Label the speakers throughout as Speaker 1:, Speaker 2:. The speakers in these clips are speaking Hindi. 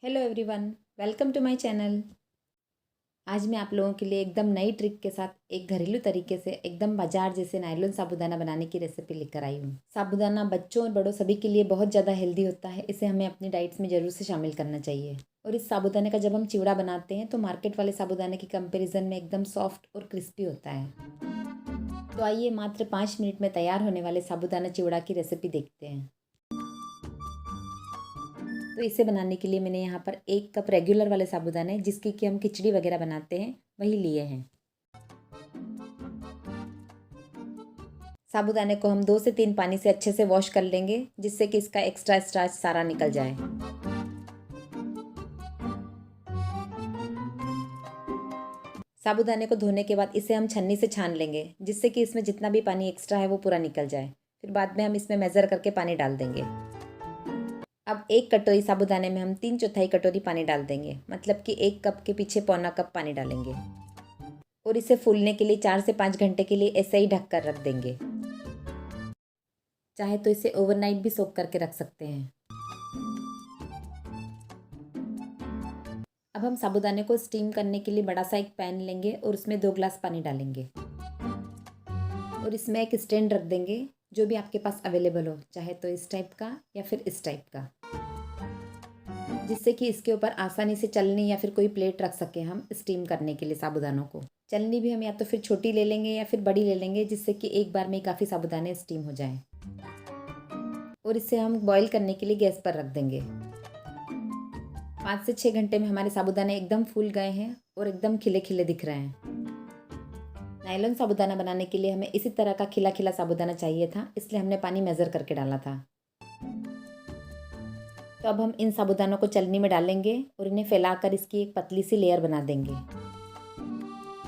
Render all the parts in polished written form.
Speaker 1: Hello everyone, welcome to my channel. आज मैं आप लोगों के लिए एकदम नई ट्रिक के साथ एक घरेलू तरीके से एकदम बाजार जैसे नायलॉन साबूदाना बनाने की रेसिपी लेकर आई हूँ। साबूदाना बच्चों और बड़ों सभी के लिए बहुत ज़्यादा हेल्दी होता है। इसे हमें अपनी डाइट्स में ज़रूर से शामिल करना चाहिए। और इस साबूदाने का जब हम चिवड़ा बनाते हैं तो मार्केट वाले साबूदाने की कंपेरिजन में एकदम सॉफ्ट और क्रिस्पी होता है। तो आइए मात्र 5 मिनट में तैयार होने वाले साबूदाना चिवड़ा की रेसिपी देखते हैं। तो इसे बनाने के लिए मैंने यहाँ पर 1 कप रेगुलर वाले साबूदाने, जिसकी कि हम खिचड़ी वगैरह बनाते हैं, वही लिए हैं। साबूदाने को हम 2 से 3 पानी से अच्छे से वॉश कर लेंगे, जिससे कि इसका एक्स्ट्रा स्टार्च सारा निकल जाए। साबूदाने को धोने के बाद इसे हम छन्नी से छान लेंगे, जिससे कि इसमें जितना भी पानी एक्स्ट्रा है वो पूरा निकल जाए। फिर बाद में हम इसमें मेज़र करके पानी डाल देंगे। अब 1 कटोरी साबूदाने में हम 3/4 कटोरी पानी डाल देंगे, मतलब कि 1 कप के पीछे पौना कप पानी डालेंगे। और इसे फूलने के लिए 4 से 5 घंटे के लिए ऐसे ही ढक कर रख देंगे। चाहे तो इसे ओवरनाइट भी सोक करके रख सकते हैं। अब हम साबूदाने को स्टीम करने के लिए बड़ा सा एक पैन लेंगे और उसमें 2 ग्लास पानी डालेंगे। और इसमें एक स्टैंड रख देंगे, जो भी आपके पास अवेलेबल हो, चाहे तो इस टाइप का या फिर इस टाइप का, जिससे कि इसके ऊपर आसानी से चलनी या फिर कोई प्लेट रख सकें हम स्टीम करने के लिए साबूदानों को। चलनी भी हम या तो फिर छोटी ले लेंगे या फिर बड़ी ले लेंगे, जिससे कि एक बार में ही काफ़ी साबूदाने स्टीम हो जाएं। और इसे हम बॉईल करने के लिए गैस पर रख देंगे। 5 से 6 घंटे में हमारे साबूदाने एकदम फूल गए हैं और एकदम खिले खिले दिख रहे हैं। नायलॉन साबूदाना बनाने के लिए हमें इसी तरह का खिला खिला साबूदाना चाहिए था, इसलिए हमने पानी मेज़र करके डाला था। तो अब हम इन साबूदानों को चलनी में डालेंगे और इन्हें फैलाकर इसकी एक पतली सी लेयर बना देंगे,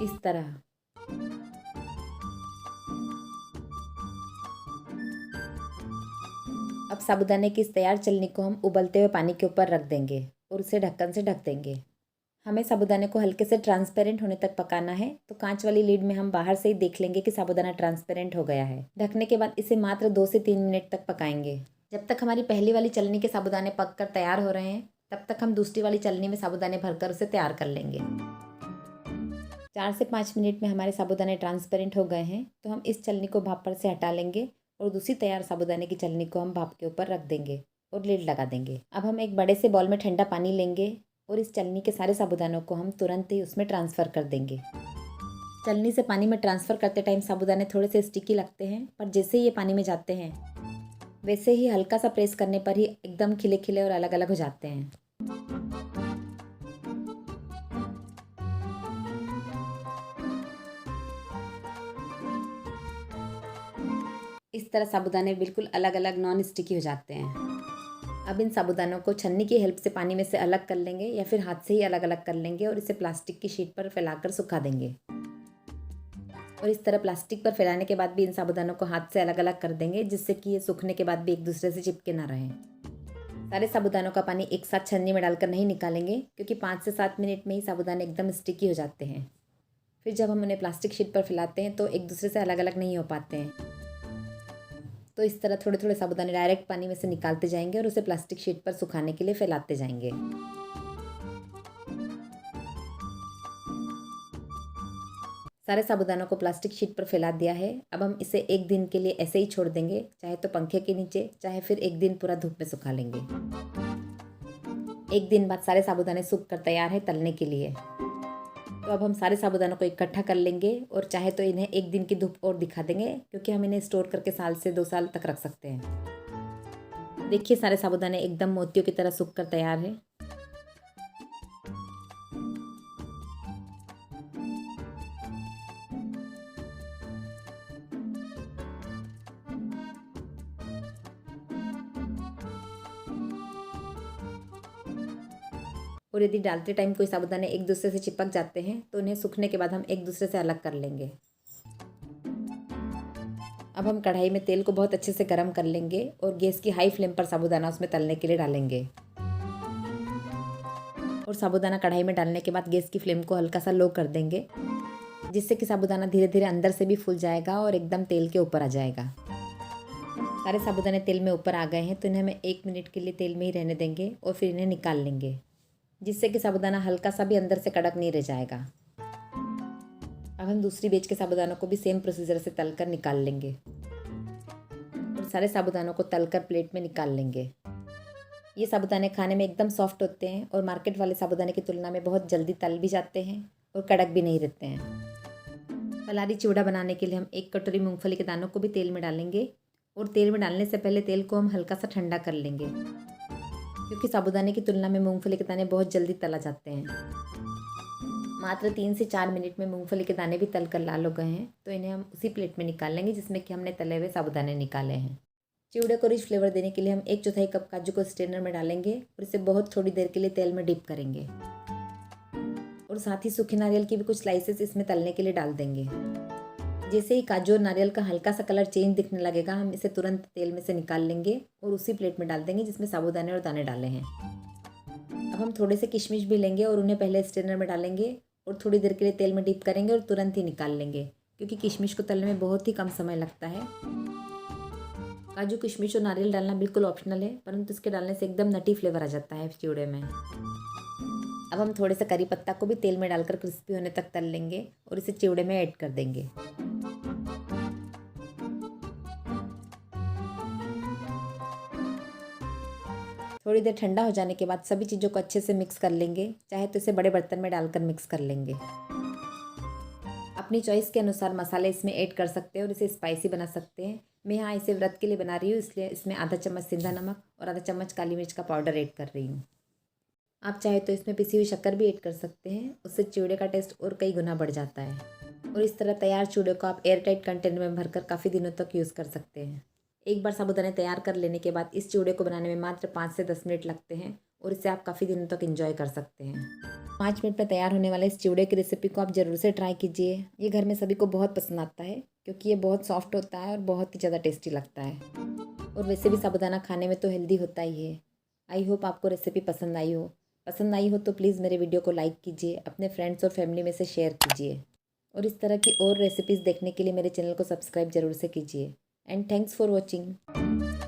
Speaker 1: इस तरह। अब साबूदाने की इस तैयार चलनी को हम उबलते हुए पानी के ऊपर रख देंगे और उसे ढक्कन से ढक देंगे। हमें साबूदाने को हल्के से ट्रांसपेरेंट होने तक पकाना है, तो कांच वाली लीड में हम बाहर से ही देख लेंगे कि साबूदाना ट्रांसपेरेंट हो गया है। ढकने के बाद इसे मात्र 2 से 3 मिनट तक पकाएंगे। जब तक हमारी पहली वाली चलनी के साबूदाने पक कर तैयार हो रहे हैं, तब तक हम दूसरी वाली चलनी में साबूदाने भरकर उसे तैयार कर लेंगे। 4 से 5 मिनट में हमारे साबूदाने ट्रांसपेरेंट हो गए हैं, तो हम इस चलनी को भाप पर से हटा लेंगे और दूसरी तैयार साबूदाने की चलनी को हम भाप के ऊपर रख देंगे और लिड लगा देंगे। अब हम एक बड़े से बॉल में ठंडा पानी लेंगे और इस चलनी के सारे साबूदानों को हम तुरंत ही उसमें ट्रांसफ़र कर देंगे। चलनी से पानी में ट्रांसफ़र करते टाइम साबूदाने थोड़े से स्टिकी लगते हैं, पर जैसे ही ये पानी में जाते हैं, वैसे ही हल्का सा प्रेस करने पर ही एकदम खिले खिले और अलग अलग हो जाते हैं। इस तरह साबूदाने बिल्कुल अलग अलग नॉन स्टिकी हो जाते हैं। अब इन साबूदानों को छन्नी की हेल्प से पानी में से अलग कर लेंगे या फिर हाथ से ही अलग अलग कर लेंगे और इसे प्लास्टिक की शीट पर फैलाकर सुखा देंगे। और इस तरह प्लास्टिक पर फैलाने के बाद भी इन साबूदानों को हाथ से अलग अलग कर देंगे, जिससे कि ये सूखने के बाद भी एक दूसरे से चिपके ना रहें। सारे साबूदानों का पानी एक साथ छन्नी में डालकर नहीं निकालेंगे, क्योंकि 5 से 7 मिनट में ही साबूदाने एकदम स्टिकी हो जाते हैं। फिर जब हम उन्हें प्लास्टिक शीट पर फैलाते हैं तो एक दूसरे से अलग अलग नहीं हो पाते हैं। तो इस तरह थोड़े थोड़े साबूदाने डायरेक्ट पानी में से निकालते जाएंगे और उसे प्लास्टिक शीट पर सुखाने के लिए फैलाते जाएंगे। सारे साबूदानों को प्लास्टिक शीट पर फैला दिया है। अब हम इसे 1 दिन के लिए ऐसे ही छोड़ देंगे, चाहे तो पंखे के नीचे, चाहे फिर 1 दिन पूरा धूप में सुखा लेंगे। 1 दिन बाद सारे साबूदाने सूख कर तैयार है तलने के लिए। तो अब हम सारे साबूदानों को इकट्ठा कर लेंगे और चाहे तो इन्हें 1 दिन की धूप और दिखा देंगे, क्योंकि हम इन्हें स्टोर करके साल से 2 साल तक रख सकते हैं। देखिए सारे साबूदाने एकदम मोतियों की तरह सूख कर तैयार है। और यदि डालते टाइम कोई साबूदाने एक दूसरे से चिपक जाते हैं, तो उन्हें सूखने के बाद हम एक दूसरे से अलग कर लेंगे। अब हम कढ़ाई में तेल को बहुत अच्छे से गर्म कर लेंगे और गैस की हाई फ्लेम पर साबूदाना उसमें तलने के लिए डालेंगे। और साबूदाना कढ़ाई में डालने के बाद गैस की फ्लेम को हल्का सा लो कर देंगे, जिससे कि साबूदाना धीरे धीरे अंदर से भी फूल जाएगा और एकदम तेल के ऊपर आ जाएगा। सारे साबूदाने तेल में ऊपर आ गए हैं, तो इन्हें हम 1 मिनट के लिए तेल में ही रहने देंगे और फिर इन्हें निकाल लेंगे। जिससे कि साबूदाना हल्का सा भी अंदर से कड़क नहीं रह जाएगा। अब हम दूसरी बैच के साबूदानों को भी सेम प्रोसीजर से तलकर निकाल लेंगे और सारे साबूदानों को तलकर प्लेट में निकाल लेंगे। ये साबूदाने खाने में एकदम सॉफ्ट होते हैं और मार्केट वाले साबूदाने की तुलना में बहुत जल्दी तल भी जाते हैं और कड़क भी नहीं रहते हैं। फलारी चिवड़ा बनाने के लिए हम 1 कटोरी मूंगफली के दानों को भी तेल में डालेंगे और तेल में डालने से पहले तेल को हम हल्का सा ठंडा कर लेंगे, क्योंकि साबूदाने की तुलना में मूंगफली के दाने बहुत जल्दी तला जाते हैं। मात्र 3 से 4 मिनट में मूंगफली के दाने भी तल कर लाल हो गए हैं, तो इन्हें हम उसी प्लेट में निकाल लेंगे जिसमें कि हमने तले हुए साबूदाने निकाले हैं। चिवड़े को रिच फ्लेवर देने के लिए हम 1/4 कप काजू को स्ट्रेनर में डालेंगे और इसे बहुत थोड़ी देर के लिए तेल में डिप करेंगे और साथ ही सूखे नारियल की भी कुछ स्लाइसेस इसमें तलने के लिए डाल देंगे। जैसे ही काजू और नारियल का हल्का सा कलर चेंज दिखने लगेगा, हम इसे तुरंत तेल में से निकाल लेंगे और उसी प्लेट में डाल देंगे जिसमें साबूदाने और दाने डाले हैं। अब हम थोड़े से किशमिश भी लेंगे और उन्हें पहले स्ट्रेनर में डालेंगे और थोड़ी देर के लिए तेल में डिप करेंगे और तुरंत ही निकाल लेंगे, क्योंकि किशमिश को तलने में बहुत ही कम समय लगता है। काजू, किशमिश और नारियल डालना बिल्कुल ऑप्शनल है, परंतु इसके डालने से एकदम नटी फ्लेवर आ जाता है चिवड़े में। अब हम थोड़े से करी पत्ता को भी तेल में डालकर क्रिस्पी होने तक तल लेंगे और इसे चिवड़े में ऐड कर देंगे। थोड़ी देर ठंडा हो जाने के बाद सभी चीज़ों को अच्छे से मिक्स कर लेंगे, चाहे तो इसे बड़े बर्तन में डालकर मिक्स कर लेंगे। अपनी चॉइस के अनुसार मसाले इसमें ऐड कर सकते हैं और इसे स्पाइसी बना सकते हैं। मैं यहाँ इसे व्रत के लिए बना रही हूँ, इसलिए इसमें आधा चम्मच सेंधा नमक और आधा चम्मच काली मिर्च का पाउडर ऐड कर रही हूँ। आप चाहे तो इसमें पिसी हुई शक्कर भी ऐड कर सकते हैं, उससे चिवड़े का टेस्ट और कई गुना बढ़ जाता है। और इस तरह तैयार चिवड़े को आप एयर टाइट कंटेनर में भरकर काफ़ी दिनों तक यूज़ कर सकते हैं। एक बार साबूदाने तैयार कर लेने के बाद इस चिवड़े को बनाने में मात्र 5 से 10 मिनट लगते हैं और इसे आप काफ़ी दिनों तक एंजॉय कर सकते हैं। 5 मिनट में तैयार होने वाले इस चिवड़े की रेसिपी को आप ज़रूर से ट्राई कीजिए। ये घर में सभी को बहुत पसंद आता है, क्योंकि ये बहुत सॉफ्ट होता है और बहुत ही ज़्यादा टेस्टी लगता है। और वैसे भी साबूदाना खाने में तो हेल्दी होता ही है। आई होप आपको रेसिपी पसंद आई हो। पसंद आई हो तो प्लीज़ मेरे वीडियो को लाइक कीजिए, अपने फ्रेंड्स और फैमिली में से शेयर कीजिए और इस तरह की और रेसिपीज़ देखने के लिए मेरे चैनल को सब्सक्राइब ज़रूर से कीजिए। And thanks for watching.